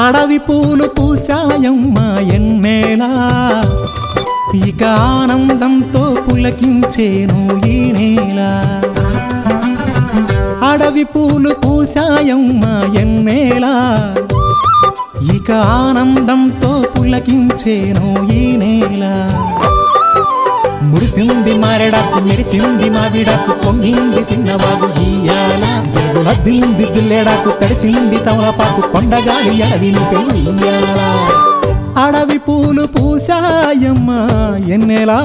అడవి పూలు పూసాయమ్మా ఎన్నేలా, ఇక ఆనందంతో పులకించేను ఈ నేల. అడవి పూలు పూసాయమ్మా ఎన్నేలా, ఇక ఆనందంతో పులకించేను ఈ నేల. మురిసింది మారెడాకు మెరిసింది మావిడాకు పొంగింది సిన్నవాగు ఇయ్యాల. జరుగులద్దింది జిల్లెడాకు తడిసింది తమలపాకు కొండగాలి అడవిని పెళ్ళియ్యాల. అడవి పూలు పూసాయమ్మా ఎన్నెలా,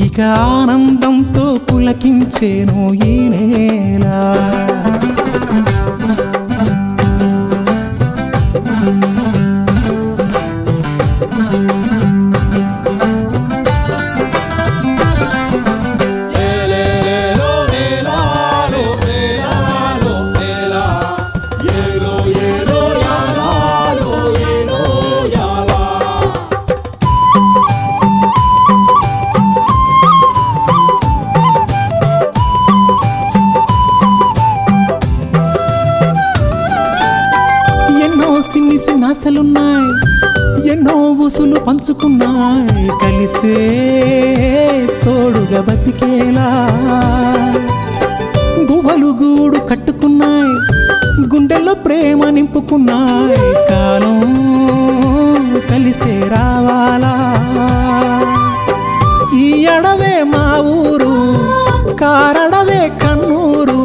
ఇక ఆనందంతో పులకించేను ఈ నేల. సిన్ని సిన్నాసలున్నాయి, ఎన్నో ఊసులు పంచుకున్నాయి, కలిసే తోడుగా బతికేలా. గువ్వలు గూడు కట్టుకున్నాయి, గుండెల్లో ప్రేమ నింపుకున్నాయి, కాలం కలిసే రావాలా. ఈ అడవే మా ఊరు, కారడవే కన్నూరు,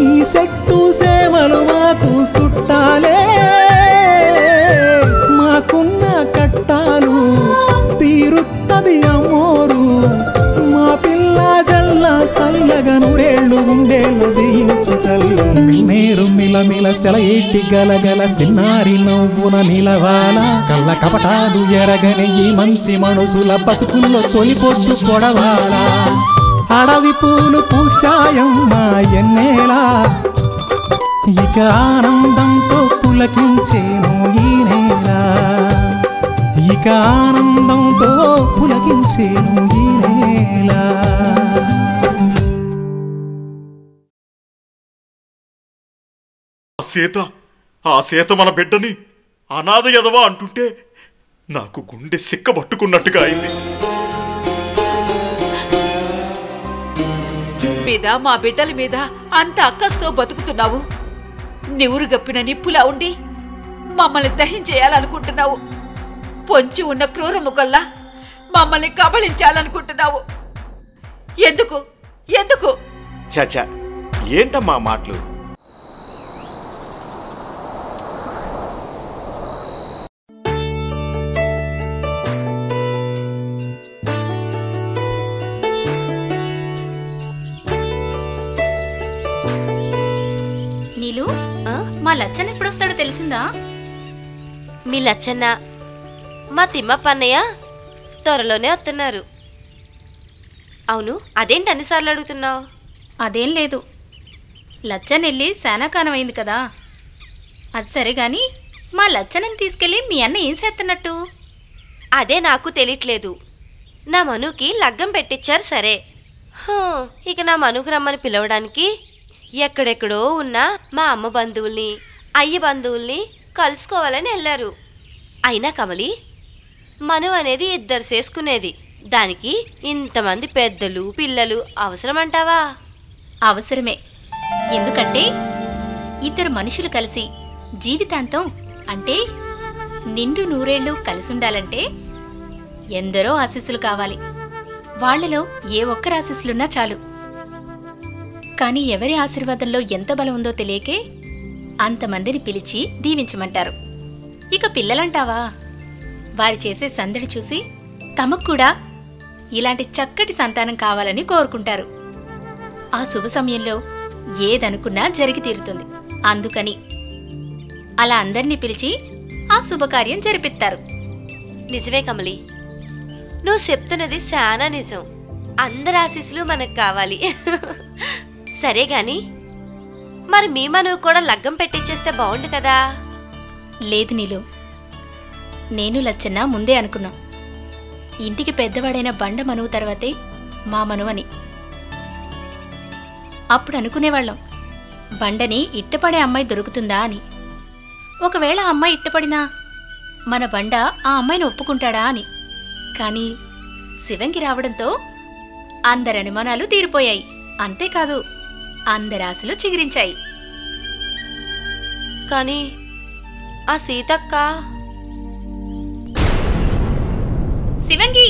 ఈ చెట్టు సేమలు మాకు చుట్టాలే. మాకున్న కట్టాలు తీరుత్తది అమ్మోరు, మా పిల్ల జల్ల సల్లగా నూరేళ్ళు ఉండేళ్ళు దీయించు తల్లి. మేరు మిలమిల సెలయేటి గలగల సిన్నారి నవ్వున నిలవాల. కళ్ళ కపటాలు ఎరగని ఈ మంచి మనసుల బతుకుల్లో తొలి పొద్దు కొడవాల. అడవి పూలు పూసాయమ్మా ఎన్నేలా, ఇక ఆనందంతో పులకించేను ఈ నేల. ఇక ఆనందంతో పులకించేను ఈ నేల. ఆ సీత మన బిడ్డని అనాథ ఎదవా అంటుంటే నాకు గుండె సిక్కబట్టుకున్నట్టుగా అయింది. మీద మా బిడ్డల మీద అంత అక్కస్తో బతుకుతున్నావు. నివురు గప్పిన నిప్పులా ఉండి మమ్మల్ని దహించేయాలనుకుంటున్నావు. పొంచి ఉన్న క్రూర ముఖల్లా మమ్మల్ని కబళించాలనుకుంటున్నావు. ఎందుకు ఎందుకు? చాచా, ఏంటమ్మా మాటలు? నీలు, మా లచ్చన్న ఎప్పుడొస్తాడో తెలిసిందా? మీ లచ్చన్న మా తిమ్మప్ప అన్నయ్య త్వరలోనే వస్తున్నారు. అవును, అదేంటి అన్నిసార్లు అడుగుతున్నావు? అదేం లేదు, లచ్చనెళ్ళి శానాకాలం అయింది కదా. అది సరే గాని మా లచ్చనని తీసుకెళ్ళి మీ అన్న ఏం చేస్తున్నట్టు? అదే నాకు తెలియట్లేదు. నా మనుకి లగ్గం పెట్టించారు సరే. ఇక నా మనుకు రమ్మని పిలవడానికి ఎక్కడెక్కడో ఉన్న మా అమ్మ బంధువుల్ని అయ్య బంధువుల్ని కలుసుకోవాలని వెళ్ళారు. అయినా కమలి, మను అనేది ఇద్దరు చేసుకునేది, దానికి ఇంతమంది పెద్దలు పిల్లలు అవసరమంటావా? అవసరమే. ఎందుకంటే ఇద్దరు మనుషులు కలిసి జీవితాంతం అంటే నిండు నూరేళ్లు కలిసుండాలంటే ఎందరో ఆశీస్సులు కావాలి. వాళ్లలో ఏ ఒక్కరి ఆశీస్సులున్నా చాలు. కాని ఎవరి ఆశీర్వాదంలో ఎంత బలం ఉందో తెలియకే అంతమందిని పిలిచి దీవించమంటారు. ఇక పిల్లలంటావా, వారి చేసే సందడి చూసి తమకు కూడా ఇలాంటి చక్కటి సంతానం కావాలని కోరుకుంటారు. ఆ శుభ సమయంలో ఏదనుకున్నా జరిగి తీరుతుంది. అందుకని అలా అందర్నీ పిలిచి ఆ శుభకార్యం జరిపిస్తారు. నిజమే కమలి, నువ్వు చెప్తున్నది చాలా నిజం. అందరి ఆశీస్సులు మనకు కావాలి. సరే గాని మరి మీ మనవు కూడా లగ్గం పెట్టించేస్తే బాగుండు కదా. లేదు నీలు, నేను లచ్చన్న ముందే అనుకున్నాం. ఇంటికి పెద్దవాడైన బండ మనువు తర్వాతే మా మనువని. అప్పుడు అనుకునేవాళ్ళం, బండని ఇట్టపడే అమ్మాయి దొరుకుతుందా అని. ఒకవేళ ఆ అమ్మాయి ఇట్టపడినా మన బండ ఆ అమ్మాయిని ఒప్పుకుంటాడా అని. కానీ శివంగి రావడంతో అందరి అనుమానాలు తీరిపోయాయి. అంతేకాదు, అందరి ఆశలు చిగురించాయి. కానీ ఆ సీతక్క శివంగి,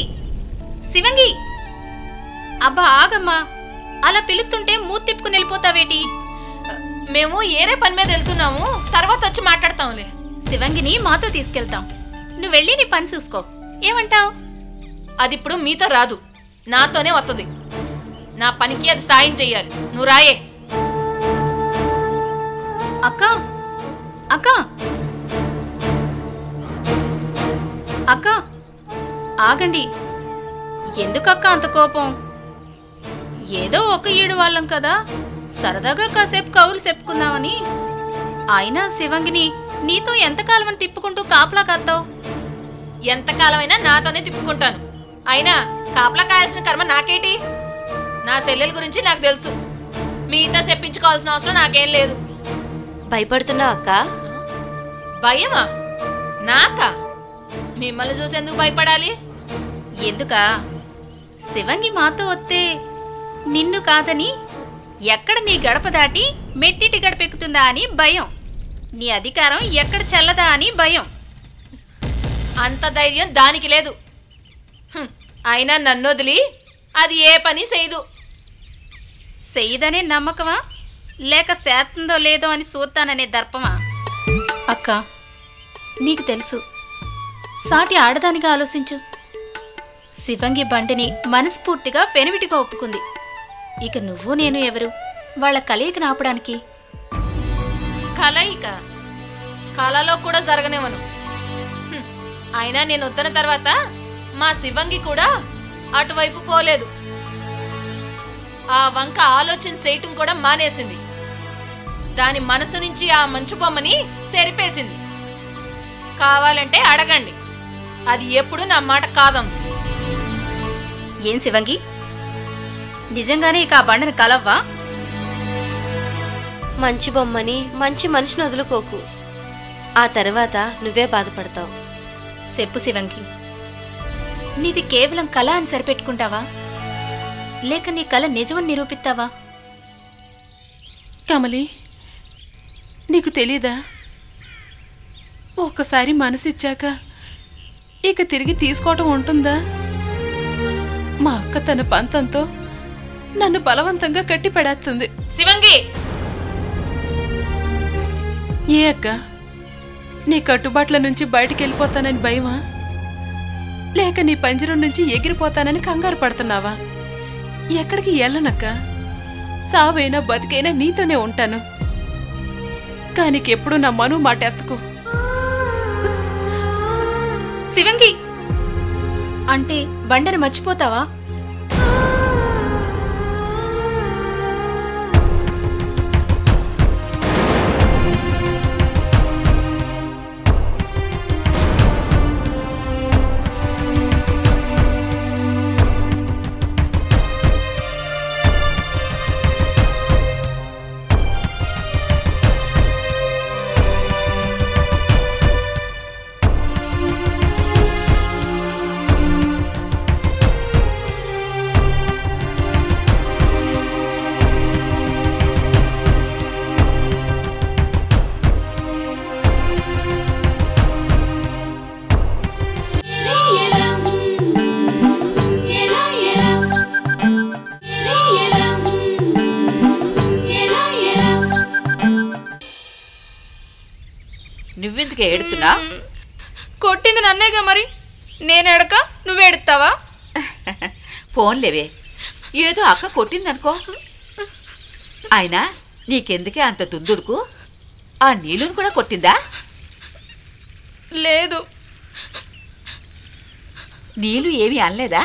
శివంగి! అబ్బా ఆగమ్మా, అలా పిలుస్తుంటే మూతి తిప్పుకుని వెళ్ళిపోతావేటి? మేము ఏరే పని మీద వెళ్తున్నాము, తర్వాత వచ్చి మాట్లాడతాంలే. శివంగిని మాతో తీసుకెళ్తాం. నువ్వు వెళ్ళి నీ పని చూసుకో. ఏమంటావ్? అది ఇప్పుడు మీతో రాదు, నాతోనే వస్తుంది. నా పనికి అది సాయం చెయ్యాలి. నువ్వు రాయే. అక్క, అక్క, అక్క, ఆగండి. ఎందుకక్క అంత కోపం? ఏదో ఒక ఈడు వాళ్ళం కదా, సరదాగా కాసేపు కవులు చెప్పుకుందామని. అయినా శివంగిని నీతో ఎంతకాలమని తిప్పుకుంటూ కాపలా కాస్తావు? ఎంతకాలమైనా నాతోనే తిప్పుకుంటాను. అయినా కాపలా కాయాల్సిన కర్మ నాకేటి? నా చెల్లెల గురించి నాకు తెలుసు. మీతో చెప్పించుకోవాల్సిన అవసరం నాకేం లేదు. భయపడుతున్నావు అక్క? భయమా? నాకా? మిమ్మల్ని చూసి ఎందుకు భయపడాలి? ఎందుకా? శివంగి మాతో వస్తే నిన్ను కాదని ఎక్కడ నీ గడప దాటి మెట్టిటి గడపెక్కుతుందా అని భయం. నీ అధికారం ఎక్కడ చెల్లదా అని భయం. అంత ధైర్యం దానికి లేదు. అయినా నన్ను వదిలి అది ఏ పని చేయదు. చెయ్యదనే నమ్మకమా, లేక శాతందో లేదో అని చూస్తాననే దర్పమా? అక్క, నీకు తెలుసు, సాటి ఆడదానిగా ఆలోచించు. శివంగి బండిని మనస్ఫూర్తిగా పెనివిటిగా ఒప్పుకుంది. ఇక నువ్వు నేను ఎవరు వాళ్ళ కలయికను ఆపడానికి? కలయిక కళలో కూడా జరగనేవను. అయినా నేను వద్దన తర్వాత మా శివంగి కూడా అటువైపు పోలేదు. ఆ వంక ఆలోచన చేయటం కూడా మానేసింది. దాని మనసు నుంచి ఆ మంచు బొమ్మని సెరిపేసింది. కావాలంటే అడగండి, అది ఎప్పుడు నా మాట కాదందు. ఏం శివంగి, నిజంగానే ఇక ఆ బండను కలవ్వా? మంచి బొమ్మని, మంచి మనిషిని వదులుకోకు. ఆ తర్వాత నువ్వే బాధపడతావు. చెప్పు శివంగి, నీది కేవలం కళ అని సరిపెట్టుకుంటావా, లేక నీ కళ నిజమని నిరూపిస్తావా? కమలి, నీకు తెలీదా? ఒక్కసారి మనసిచ్చాక ఇక తిరిగి తీసుకోవటం ఉంటుందా? మా అక్క తన పంతంతో నన్ను బలవంతంగా కట్టి పెడేస్తుంది. శివంగి! ఏ అక్క, నీ కట్టుబాట్ల నుంచి బయటికి వెళ్ళిపోతానని భయమా, లేక నీ పంజరం నుంచి ఎగిరిపోతానని కంగారు పడుతున్నావా? ఎక్కడికి వెళ్ళనక్క, సావైనా బతికైనా నీతోనే ఉంటాను. కానికెప్పుడు నా మను మాట ఎత్తుకు. శివంగి అంటే బండను మర్చిపోతావా? ఎందుకే ఏడుతున్నా? కొట్టింది నన్నేగా, మరి నేనెడక నువ్వేడుతావా? ఫోన్లేవే, ఏదో అక్క కొట్టిందనుకో. అయినా నీకెందుకే అంత దుందుడుకు? ఆ నీళ్ళును కూడా కొట్టిందా? లేదు, నీళ్ళు ఏమీ అనలేదా?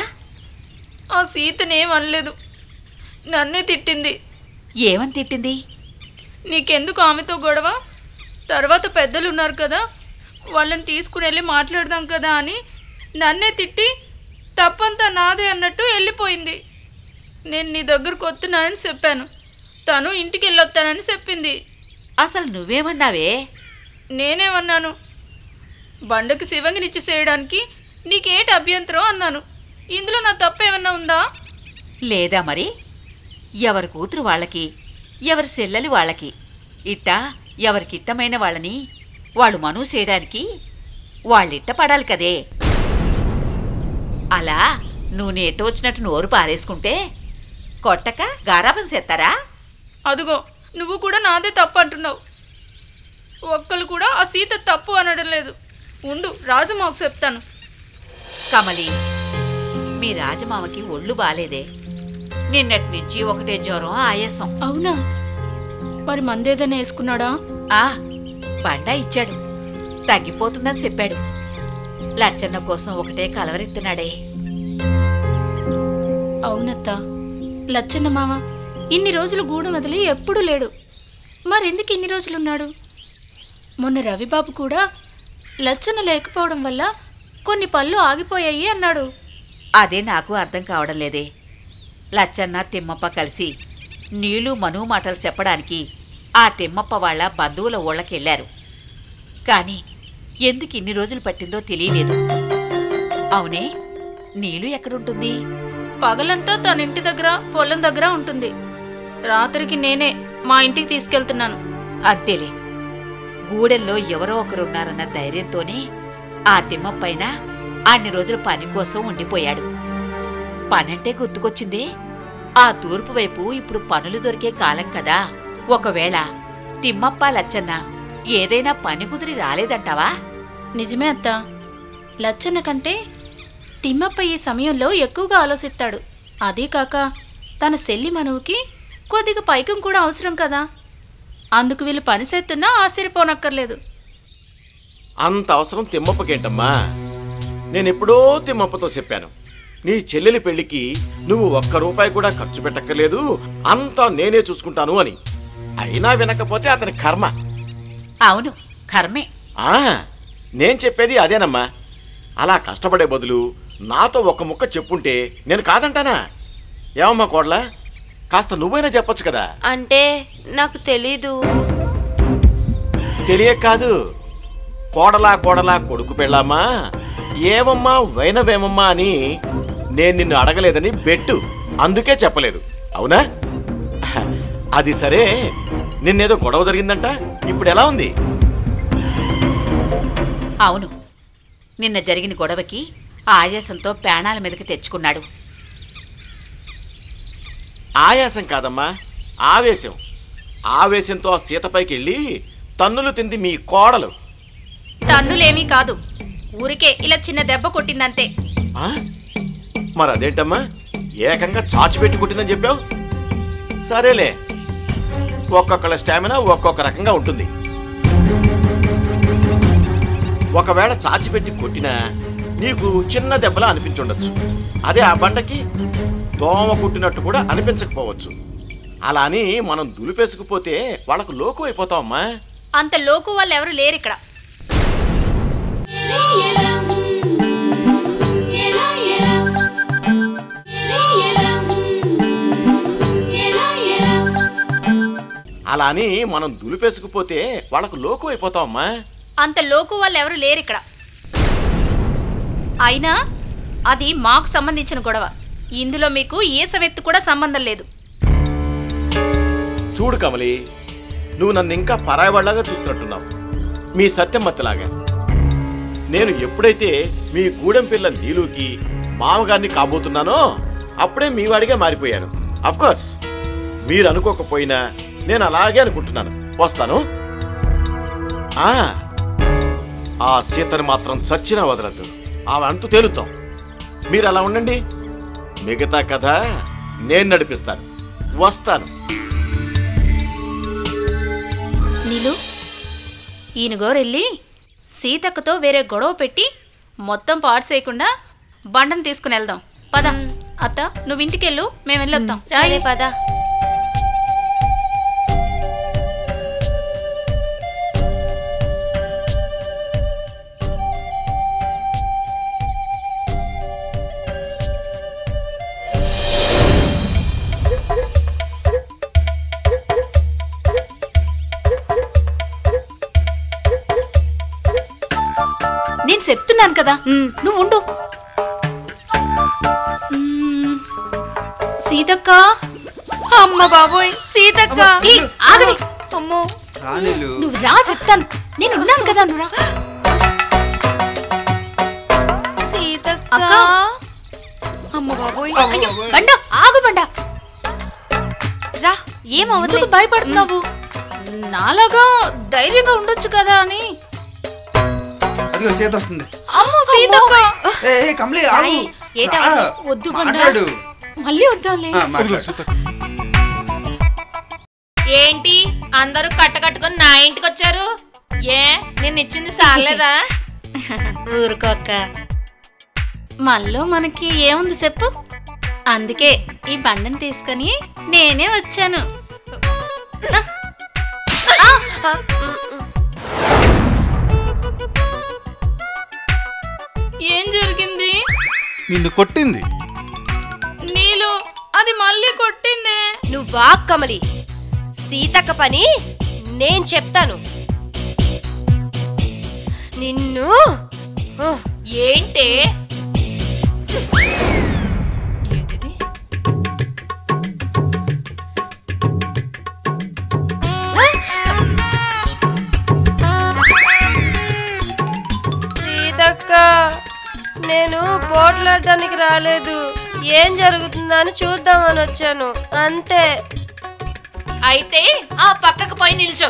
ఆ సీతనేం అనలేదు, నన్నే తిట్టింది. ఏమని తిట్టింది? నీకెందుకు ఆమెతో గొడవ? తర్వాత పెద్దలు ఉన్నారు కదా, వాళ్ళని తీసుకుని వెళ్ళి మాట్లాడదాం కదా అని నన్నే తిట్టి తప్పంతా నాదే అన్నట్టు వెళ్ళిపోయింది. నేను నీ దగ్గరకు వస్తున్నానని చెప్పాను, తను ఇంటికి వెళ్ళొస్తానని చెప్పింది. అసలు నువ్వేమన్నావే? నేనేమన్నాను? బండకి శివంగినిచ్చి చేయడానికి నీకేటి అభ్యంతరం అన్నాను. ఇందులో నా తప్పేమన్నా ఉందా? లేదా మరి? ఎవరి కూతురు వాళ్ళకి, ఎవరి సెల్లెలి వాళ్ళకి, ఇట్టా ఎవరికిట్టమైన వాళ్ళని వాళ్ళు మనువు చేయడానికి వాళ్ళిట్ట పడాలి కదే. అలా నువ్వు నెట్ట వచ్చినట్టు నోరు పారేసుకుంటే కొట్టక గారాబం చేస్తారా? అదుగో, నువ్వు కూడా నాదే తప్పు అంటున్నావు. ఒక్కరు కూడా ఆ సీత తప్పు అనడం లేదు. ఉండు, రాజమాకు చెప్తాను. కమలి, మీ రాజమామకి ఒళ్ళు బాలేదే. నిన్నటి నుంచి ఒకటే జ్వరం, ఆయాసం. అవునా? మరి మందేదైనా వేసుకున్నాడా? ఆ బండా ఇచ్చాడు, తగ్గిపోతుందని చెప్పాడు. లచ్చన్న కోసం ఒకటే కలవరెత్తున్నాడే. అవునత్తా, లచ్చన్న మామ ఇన్ని రోజులు గూడెం వదిలి ఎప్పుడూ లేడు. మరెందుకు ఇన్ని రోజులున్నాడు? మొన్న రవిబాబు కూడా లచ్చన్న లేకపోవడం వల్ల కొన్ని పళ్ళు ఆగిపోయాయి అన్నాడు. అదే నాకు అర్థం కావడం లేదే. లచ్చన్న తిమ్మప్ప కలిసి నీళ్ళు మనువు మాటలు చెప్పడానికి ఆ తిమ్మప్ప వాళ్ళ బంధువుల ఊళ్ళకెళ్ళారు. కాని ఎందుకు ఇన్ని రోజులు పట్టిందో తెలియలేదు. అవునే, నీళ్ళు ఎక్కడుంటుంది? పగలంతా తన ఇంటి దగ్గర పొలం దగ్గర ఉంటుంది. రాత్రికి నేనే మా ఇంటికి తీసుకెళ్తున్నాను. అంతేలే, గూడెల్లో ఎవరో ఒకరున్నారన్న ధైర్యంతోనే ఆ తిమ్మప్పైన అన్ని రోజులు పని కోసం ఉండిపోయాడు. పనంటే గుర్తుకొచ్చిందే, ఆ తూర్పు వైపు ఇప్పుడు పనులు దొరికే కాలం కదా. ఒకవేళ తిమ్మప్ప లచ్చన్న ఏదైనా పని కుదిరి రాలేదంటావా? నిజమే అత్తా, లచ్చన్న కంటే తిమ్మప్ప ఈ సమయంలో ఎక్కువగా ఆలోచిస్తాడు. అదీ కాక తన సెల్లి మనువుకి కొద్దిగా పైకం కూడా అవసరం కదా. అందుకు వీళ్ళు పని చేస్తున్నా ఆశ్చర్యపోనక్కర్లేదు. అంత అవసరం తిమ్మప్పకేంటమ్మా? నేనెప్పుడో తిమ్మప్పతో చెప్పాను, నీ చెల్లెలి పెళ్లికి నువ్వు ₹1 కూడా ఖర్చు పెట్టక్కర్లేదు, అంతా నేనే చూసుకుంటాను అని. అయినా వినకపోతే అతని కర్మ. అవును, కర్మే. నేను చెప్పేది అదేనమ్మా. అలా కష్టపడే బదులు నాతో ఒక ముక్క చెప్పుంటే నేను కాదంటానా? ఏమమ్మా కోడలా, కాస్త నువ్వైనా చెప్పొచ్చు కదా. అంటే నాకు తెలీదు. తెలియక కాదు, కోడలా కోడలా కొడుకు పెళ్ళామా ఏమమ్మా వైనవేమమ్మా అని నేను నిన్ను అడగలేదని బెట్టు, అందుకే చెప్పలేదు. అవునా? అది సరే, నిన్నేదో గొడవ జరిగిందంట, ఇప్పుడు ఎలా ఉంది? అవును, నిన్న జరిగిన గొడవకి ఆయాసంతో ప్రాణాల మీదకి తెచ్చుకున్నాడు. ఆయాసం కాదమ్మా, ఆవేశం. ఆవేశంతో ఆ సీతపైకి వెళ్ళి తన్నులు తింది మీ కోడలు. తన్నులేమీ కాదు, ఊరికే ఇలా చిన్న దెబ్బ కొట్టిందంతే. మరి అదేంటమ్మా, ఏకంగా చాచిపెట్టి కొట్టిందని చెప్పావు? సరేలే, ఒక్కొక్కళ్ళ స్టామినా ఒక్కొక్క రకంగా ఉంటుంది. ఒకవేళ చాచిపెట్టి కొట్టినా నీకు చిన్న దెబ్బలా అనిపించుండొచ్చు. అదే ఆ బండకి దోమ కుట్టినట్టు కూడా అనిపించకపోవచ్చు. అలా అని మనం దులిపేసుకుపోతే వాళ్ళకు లోకు అయిపోతావమ్మా. అంత లోకు వాళ్ళు ఎవరు లేరు ఇక్కడ. అలా అని మనం దులిపేసుకుపోతే వాళ్ళకు లోకు అయిపోతావమ్మా. అంత లోకు వాళ్ళు ఎవరు లేరు ఇక్కడ. అయినా అది మాకు సంబంధించిన గొడవ. ఇందులో మీకు ఏ సవెత్తు కూడా సంబంధం లేదు. చూడు కమలి, నువ్వు నన్ను ఇంకా పరాయవాళ్లాగా చూస్తున్నట్టున్నావు, మీ సత్యమ్మత్తలాగా. నేను ఎప్పుడైతే మీ గూడెం పిల్ల నీలుకి మామగారిని కాబోతున్నానో అప్పుడే మీ వాడిగా మారిపోయాను. అఫ్కోర్స్ మీరు అనుకోకపోయినా నేను అలాగే అనుకుంటున్నాను. వస్తాను. ఆ సీతని మాత్రం చచ్చినా వదలద్దు. ఆమె అంటూ తేలుతాం. మీరు అలా ఉండండి, మిగతా కథ నేను నడిపిస్తాను. వస్తాను. నీలు, ఈయనగోరెళ్ళి సీతక్కతో వేరే గొడవ పెట్టి మొత్తం పాడు చేయకుండా బండను తీసుకుని వెళ్దాం. పద అత్త, నువ్వు ఇంటికెళ్ళు, మేము వెళ్ళొద్దాం. సరే పద. నేను చెప్తున్నాను కదా, నువ్వు ఉండు. సీతక్క, అమ్మ బాబోయ్, సీతక్క. ఆగవి. అమ్మో, నువ్వు రా, చెప్తాను. నేను ఉన్నాను కదా, నువ్వు రా. సీతక్క. అక్క. అమ్మ బాబోయ్. అయ్యో, బండ ఆగు. బండ రా, ఏమవుతుంది? భయపడుతున్నావు? నాలాగా ధైర్యంగా ఉండొచ్చు కదా అని. అదిగో చేతి వస్తుంది. అమ్మో సీతక్క. కమలి వద్దు బండ, మళ్ళీ వద్దాంలే. ఏంటి అందరూ కట్టకట్టుకుని నా ఇంటికి వచ్చారు? ఏ నేను ఇచ్చింది సాలేదా? ఊరుకోక్క, మనలో మనకి ఏముంది చెప్పు. అందుకే ఈ బండను తీసుకొని నేనే వచ్చాను. ఏం జరిగింది? నిన్ను కొట్టింది. నీలు, అది మళ్ళీ కొట్టింది. నువ్వా కమలి, సీతక్క పని నేను చెప్తాను. నిన్ను ఏంటే సీతక్క, నేను పోట్లాడడానికి రాలేదు. ఏం జరుగుతుందని చూద్దామని వచ్చాను, అంతే. అయితే ఆ పక్కకు పోయి నిల్చో.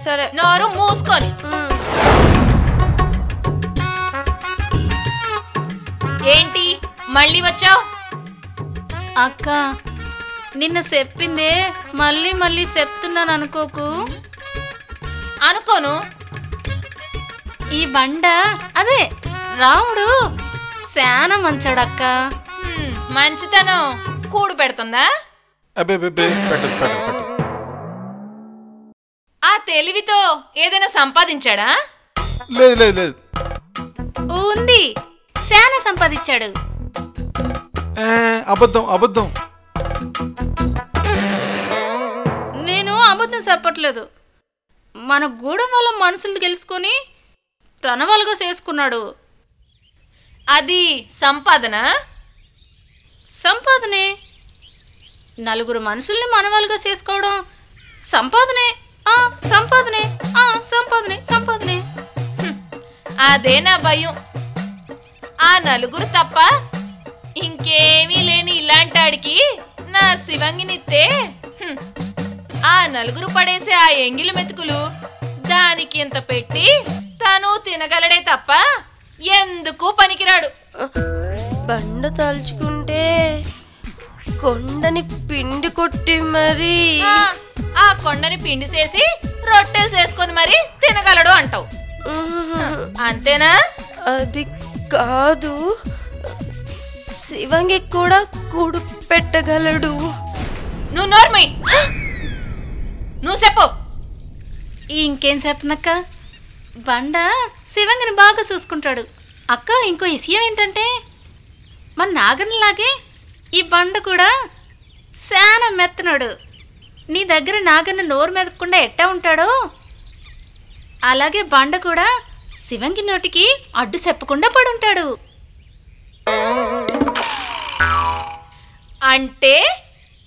సరే. నోరు మూసుకొని. ఏంటి మళ్ళీ వచ్చావు? అక్క, నిన్న చెప్పిందే మళ్ళీ మళ్ళీ చెప్తున్నాను అనుకోకు. అనుకోను. ఈ బండ అదే రాముడు శానా మంచాడక్క. మంచితనం కూడు పెడుతుందా? ఆ తెలివితో ఏదైనా సంపాదించాడా? లేదు. ఉంది, శానా సంపాదించాడు. అబద్ధం. నేను అబద్ధం చెప్పట్లేదు. మన గూడెం వల్ల మనుషులు తెలుసుకొని తన వాళ్ళగా చేసుకున్నాడు. అది సంపాదన? సంపాదనే. నలుగురు మనుషుల్ని మన వాళ్ళగా చేసుకోవడం సంపాదనే. సంపాదనే. అదే నా భయం. ఆ నలుగురు తప్ప ఇంకేమీ లేని ఇలాంటాడికి నా శివంగినిత్తే ఆ నలుగురు పడేసే ఆ ఎంగిలి మెతుకులు దానికి ఇంత పెట్టి తను తినగలడే తప్ప ఎందుకు పనికిరాడు. బండ తలుచుకుంటే కొండని పిండి కొట్టి మరి ఆ కొండని పిండి చేసి రొట్టెలు చేసుకొని మరి తినగలడు అంటావు, అంతేనా? అది కాదు, శివంగి కూడా కూడు పెట్టగలడు. నువ్వు నోర్మై, నువ్వు చెప్పు. ఇంకేం చెప్పనక్క, బండ శివంగిని బాగా చూసుకుంటాడు. అక్క, ఇంకో విషయం ఏంటంటే మన నాగన్నలాగే ఈ బండ కూడా శానా మెత్తనాడు. నీ దగ్గర నాగన్న నోరు మెదకుండా ఎట్టా ఉంటాడో అలాగే బండ కూడా శివంగి నోటికి అడ్డు చెప్పకుండా పడుంటాడు. అంటే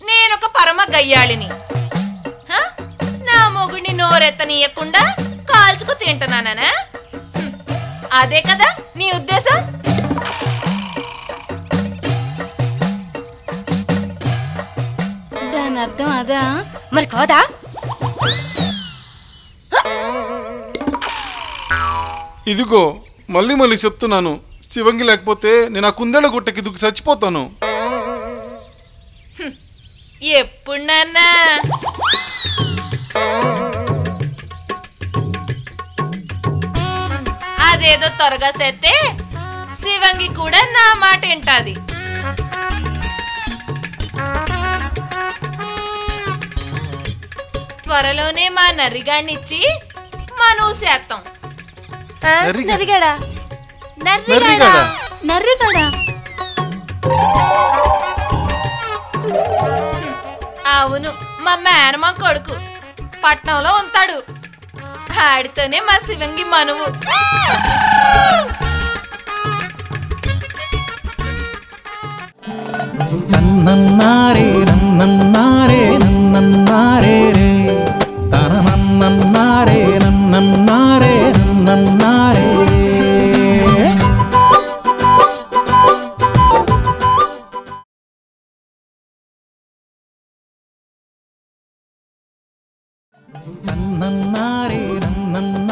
నేనొక పరమ గయ్యాళిని, నా మొగుడిని నోరెత్తనీయకుండా కాల్చుకు తింటున్నానా? అదే కదా నీ ఉద్దేశం? దాని అర్థం అదా? మరి కాదా? ఇదిగో మళ్ళీ మళ్ళీ చెప్తున్నాను, శివంగి లేకపోతే నేను ఆ కుందేళ్ళ గుట్టకి దుక్కి చచ్చిపోతాను. ఎప్పుడు నాన్నా? అదేదో త్వరగా సెత్తే శివంగి కూడా నా మాట వింటాది. త్వరలోనే మా నర్రిగాడినిచ్చి మనూ చేస్తాం. నరిగాడా? నర్రిగాడా? నర్రిగాడా? అవును, మా మేనమా కొడుకు పట్నంలో ఉంటాడు. ఆడితోనే మా శివంగి మనువు. నన్నన్నారే నన్నన్నారే నన్నన్నారే రే తన నన్నన్నారే నన్నన్నారే నన్నన్నారే నన్నన్నారే నన్నన్నారే